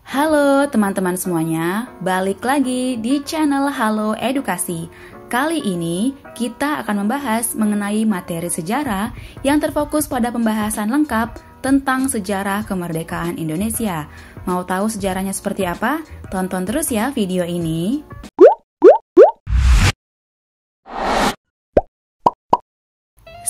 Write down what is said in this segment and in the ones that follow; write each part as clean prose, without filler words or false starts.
Halo teman-teman semuanya, balik lagi di channel Halo Edukasi. Kali ini kita akan membahas mengenai materi sejarah yang terfokus pada pembahasan lengkap tentang sejarah kemerdekaan Indonesia. Mau tahu sejarahnya seperti apa? Tonton terus ya video ini.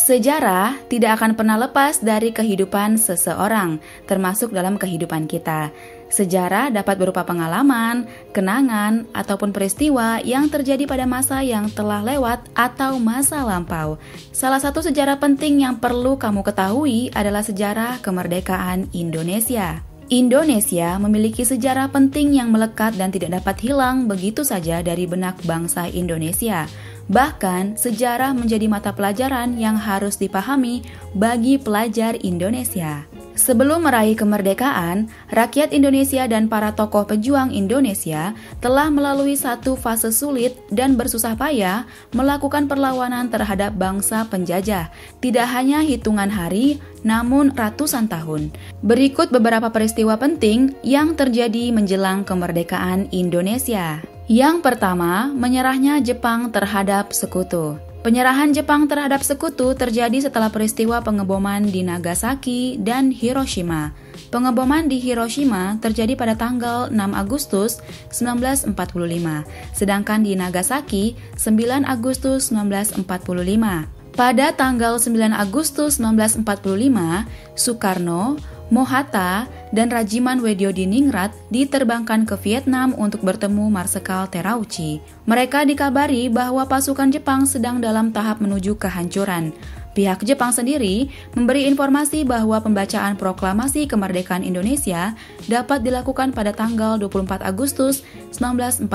Sejarah tidak akan pernah lepas dari kehidupan seseorang, termasuk dalam kehidupan kita. Sejarah dapat berupa pengalaman, kenangan, ataupun peristiwa yang terjadi pada masa yang telah lewat atau masa lampau. Salah satu sejarah penting yang perlu kamu ketahui adalah sejarah kemerdekaan Indonesia. Indonesia memiliki sejarah penting yang melekat dan tidak dapat hilang begitu saja dari benak bangsa Indonesia. Bahkan, sejarah menjadi mata pelajaran yang harus dipahami bagi pelajar Indonesia. Sebelum meraih kemerdekaan, rakyat Indonesia dan para tokoh pejuang Indonesia telah melalui satu fase sulit dan bersusah payah melakukan perlawanan terhadap bangsa penjajah. Tidak hanya hitungan hari, namun ratusan tahun. Berikut beberapa peristiwa penting yang terjadi menjelang kemerdekaan Indonesia. Yang pertama, menyerahnya Jepang terhadap sekutu. Penyerahan Jepang terhadap sekutu terjadi setelah peristiwa pengeboman di Nagasaki dan Hiroshima. Pengeboman di Hiroshima terjadi pada tanggal 6 Agustus 1945, sedangkan di Nagasaki 9 Agustus 1945. Pada tanggal 9 Agustus 1945, Soekarno, Mohatta, dan Rajiman Weddiodiningrat diterbangkan ke Vietnam untuk bertemu Marsekal Terauchi. Mereka dikabari bahwa pasukan Jepang sedang dalam tahap menuju kehancuran. Pihak Jepang sendiri memberi informasi bahwa pembacaan proklamasi kemerdekaan Indonesia dapat dilakukan pada tanggal 24 Agustus 1945.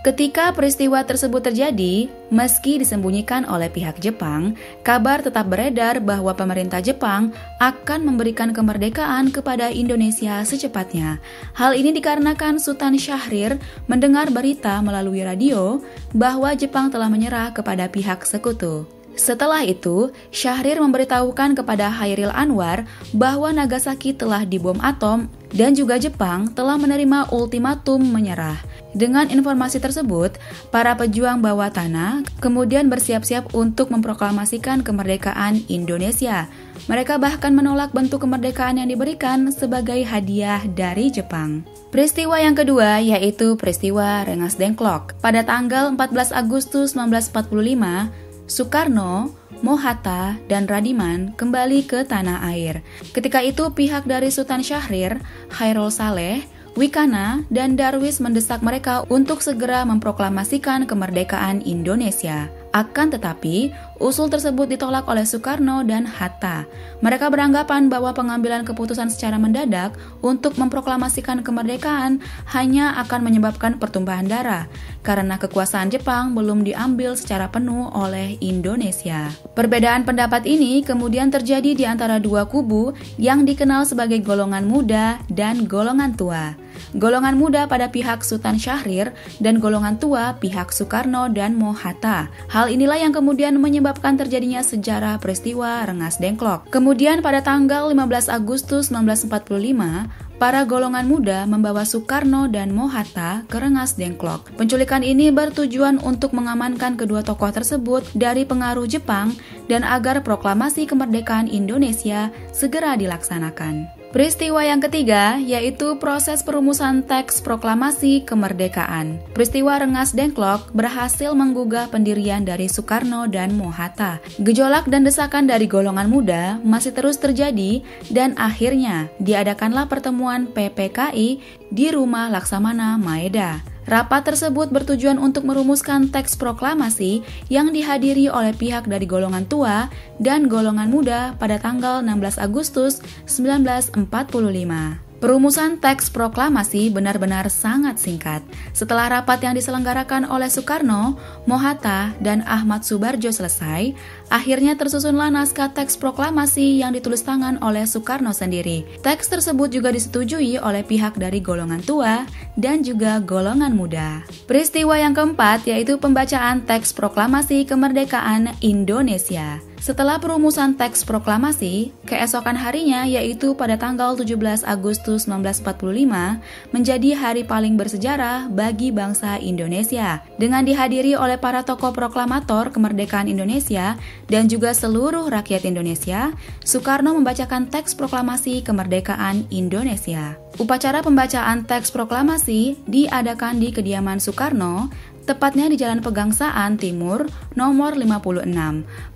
Ketika peristiwa tersebut terjadi, meski disembunyikan oleh pihak Jepang, kabar tetap beredar bahwa pemerintah Jepang akan memberikan kemerdekaan kepada Indonesia secepatnya. Hal ini dikarenakan Sultan Syahrir mendengar berita melalui radio bahwa Jepang telah menyerah kepada pihak sekutu. Setelah itu, Syahrir memberitahukan kepada Hairil Anwar bahwa Nagasaki telah dibom atom dan juga Jepang telah menerima ultimatum menyerah. Dengan informasi tersebut, para pejuang bawah tanah kemudian bersiap-siap untuk memproklamasikan kemerdekaan Indonesia. Mereka bahkan menolak bentuk kemerdekaan yang diberikan sebagai hadiah dari Jepang. Peristiwa yang kedua yaitu peristiwa Rengas Dengklok. Pada tanggal 14 Agustus 1945, Soekarno, Mohatta, dan Radiman kembali ke tanah air. Ketika itu pihak dari Sultan Syahrir, Khairul Saleh, Wikana, dan Darwis mendesak mereka untuk segera memproklamasikan kemerdekaan Indonesia. Akan tetapi, usul tersebut ditolak oleh Soekarno dan Hatta. Mereka beranggapan bahwa pengambilan keputusan secara mendadak untuk memproklamasikan kemerdekaan hanya akan menyebabkan pertumpahan darah, karena kekuasaan Jepang belum diambil secara penuh oleh Indonesia. Perbedaan pendapat ini kemudian terjadi di antara dua kubu yang dikenal sebagai golongan muda dan golongan tua. Golongan muda pada pihak Sultan Syahrir dan golongan tua pihak Soekarno dan Mohatta. Hal inilah yang kemudian menyebabkan terjadinya sejarah peristiwa Rengas Dengklok. Kemudian pada tanggal 15 Agustus 1945, para golongan muda membawa Soekarno dan Mohatta ke Rengas Dengklok. Penculikan ini bertujuan untuk mengamankan kedua tokoh tersebut dari pengaruh Jepang dan agar proklamasi kemerdekaan Indonesia segera dilaksanakan. Peristiwa yang ketiga yaitu proses perumusan teks proklamasi kemerdekaan. Peristiwa Rengas Dengklok berhasil menggugah pendirian dari Soekarno dan Mohatta. Gejolak dan desakan dari golongan muda masih terus terjadi dan akhirnya diadakanlah pertemuan PPKI di Rumah Laksamana Maeda. Rapat tersebut bertujuan untuk merumuskan teks proklamasi yang dihadiri oleh pihak dari golongan tua dan golongan muda pada tanggal 16 Agustus 1945. Perumusan teks proklamasi benar-benar sangat singkat. Setelah rapat yang diselenggarakan oleh Soekarno, Mohatta, dan Ahmad Subarjo selesai, akhirnya tersusunlah naskah teks proklamasi yang ditulis tangan oleh Soekarno sendiri. Teks tersebut juga disetujui oleh pihak dari golongan tua dan juga golongan muda. Peristiwa yang keempat yaitu pembacaan teks proklamasi kemerdekaan Indonesia. Setelah perumusan teks proklamasi, keesokan harinya yaitu pada tanggal 17 Agustus 1945 menjadi hari paling bersejarah bagi bangsa Indonesia. Dengan dihadiri oleh para tokoh proklamator kemerdekaan Indonesia dan juga seluruh rakyat Indonesia, Soekarno membacakan teks proklamasi kemerdekaan Indonesia. Upacara pembacaan teks proklamasi diadakan di kediaman Soekarno, tepatnya di Jalan Pegangsaan Timur nomor 56.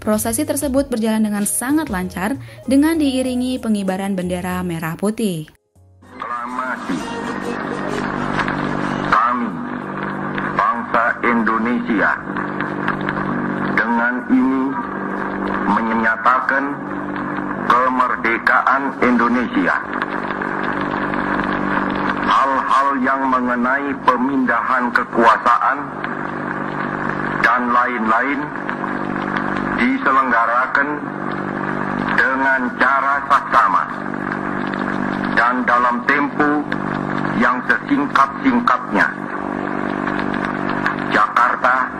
Prosesi tersebut berjalan dengan sangat lancar dengan diiringi pengibaran bendera merah putih. Proklamasi kami, bangsa Indonesia, dengan ini menyatakan kemerdekaan Indonesia. Hal-hal yang mengenai pemindahan kekuasaan dan lain-lain diselenggarakan dengan cara saksama dan dalam tempo yang sesingkat-singkatnya. Jakarta,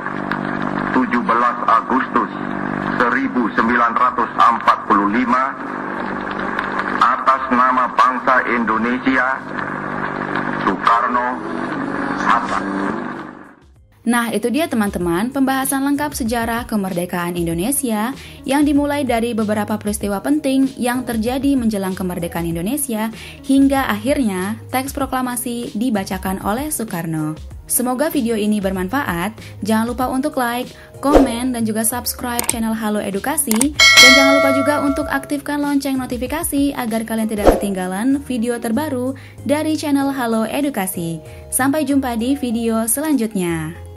17 Agustus 1945, atas nama bangsa Indonesia, Soekarno Hatta. Nah, itu dia teman-teman pembahasan lengkap sejarah kemerdekaan Indonesia yang dimulai dari beberapa peristiwa penting yang terjadi menjelang kemerdekaan Indonesia hingga akhirnya teks proklamasi dibacakan oleh Soekarno. Semoga video ini bermanfaat. Jangan lupa untuk like, komen, dan juga subscribe channel Halo Edukasi. Dan jangan lupa juga untuk aktifkan lonceng notifikasi agar kalian tidak ketinggalan video terbaru dari channel Halo Edukasi. Sampai jumpa di video selanjutnya.